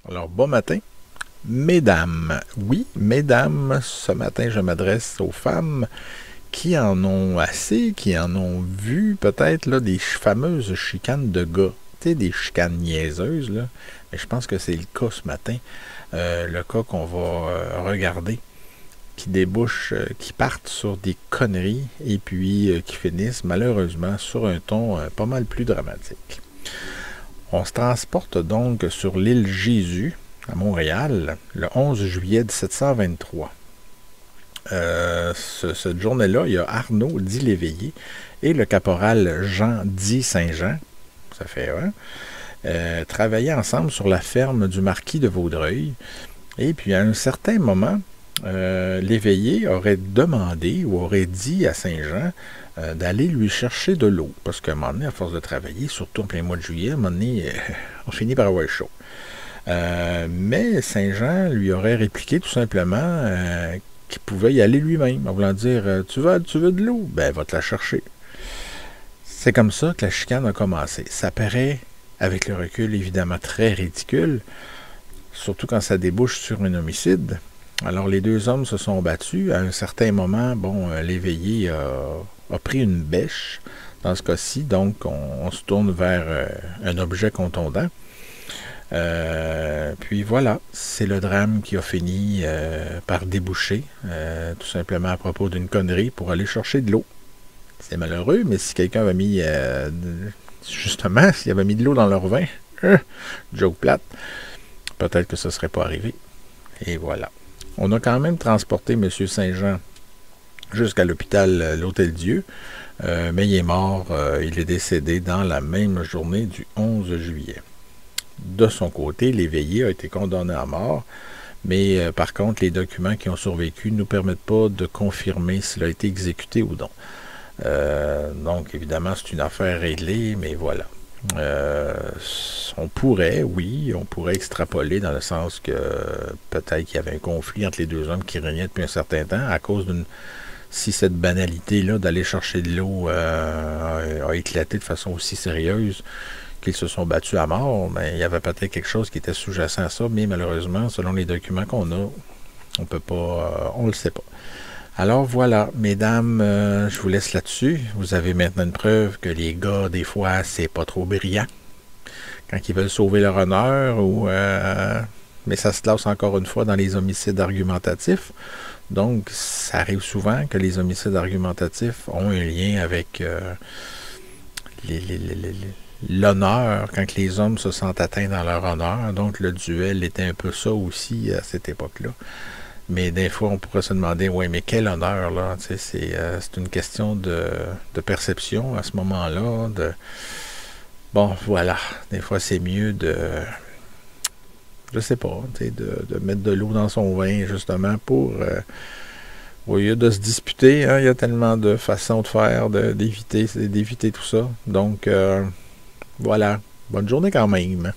Alors, bon matin, mesdames. Oui, mesdames, ce matin, je m'adresse aux femmes qui en ont assez, qui en ont vu peut-être là, des fameuses chicanes de gars. Tu sais, des chicanes niaiseuses, là. Mais je pense que c'est le cas ce matin. Le cas qu'on va regarder, qui débouchent, qui partent sur des conneries et puis qui finissent malheureusement sur un ton pas mal plus dramatique. On se transporte donc sur l'île Jésus, à Montréal, le 11 juillet 1723. Cette journée-là, il y a Arnaud dit l'Éveillé et le caporal Jean dit Saint-Jean, ça fait travaillaient ensemble sur la ferme du marquis de Vaudreuil. Et puis à un certain moment, l'Éveillé aurait demandé ou aurait dit à Saint-Jean d'aller lui chercher de l'eau. Parce qu'à un moment donné, à force de travailler, surtout en plein mois de juillet, à un moment donné, on finit par avoir chaud. Mais Saint-Jean lui aurait répliqué tout simplement qu'il pouvait y aller lui-même, en voulant dire tu veux de l'eau? Ben, va te la chercher. C'est comme ça que la chicane a commencé. Ça paraît, avec le recul, évidemment très ridicule, surtout quand ça débouche sur un homicide. Alors, les deux hommes se sont battus. À un certain moment, bon, l'Éveillé a pris une bêche, dans ce cas-ci, donc on se tourne vers un objet contondant. Puis voilà, c'est le drame qui a fini par déboucher, tout simplement à propos d'une connerie pour aller chercher de l'eau. C'est malheureux, mais si quelqu'un avait mis, justement, s'il avait mis de l'eau dans leur vin, joke plate, peut-être que ce ne serait pas arrivé. Et voilà. On a quand même transporté M. Saint-Jean jusqu'à l'hôpital L'Hôtel-Dieu, mais il est mort, il est décédé dans la même journée du 11 juillet. De son côté, l'Éveillé a été condamné à mort, mais par contre, les documents qui ont survécu ne nous permettent pas de confirmer s'il a été exécuté ou non. Donc, évidemment, c'est une affaire réglée, mais voilà. On pourrait extrapoler dans le sens que peut-être qu'il y avait un conflit entre les deux hommes qui régnaient depuis un certain temps à cause d'une... Si cette banalité-là d'aller chercher de l'eau a éclaté de façon aussi sérieuse qu'ils se sont battus à mort, ben, il y avait peut-être quelque chose qui était sous-jacent à ça, mais malheureusement, selon les documents qu'on a, on peut pas, on le sait pas. Alors voilà, mesdames, je vous laisse là-dessus. Vous avez maintenant une preuve que les gars, des fois, c'est pas trop brillant. Quand ils veulent sauver leur honneur, mais ça se classe encore une fois dans les homicides argumentatifs. Donc, ça arrive souvent que les homicides argumentatifs ont un lien avec l'honneur, quand les hommes se sentent atteints dans leur honneur. Donc, le duel était un peu ça aussi à cette époque-là. Mais des fois, on pourrait se demander, oui, mais quel honneur, là? C'est une question de perception à ce moment-là. Bon, voilà. Des fois, c'est mieux de... Je sais pas, de mettre de l'eau dans son vin, justement, pour... au lieu de se disputer, hein, il y a tellement de façons de faire, d'éviter tout ça. Donc, voilà. Bonne journée quand même.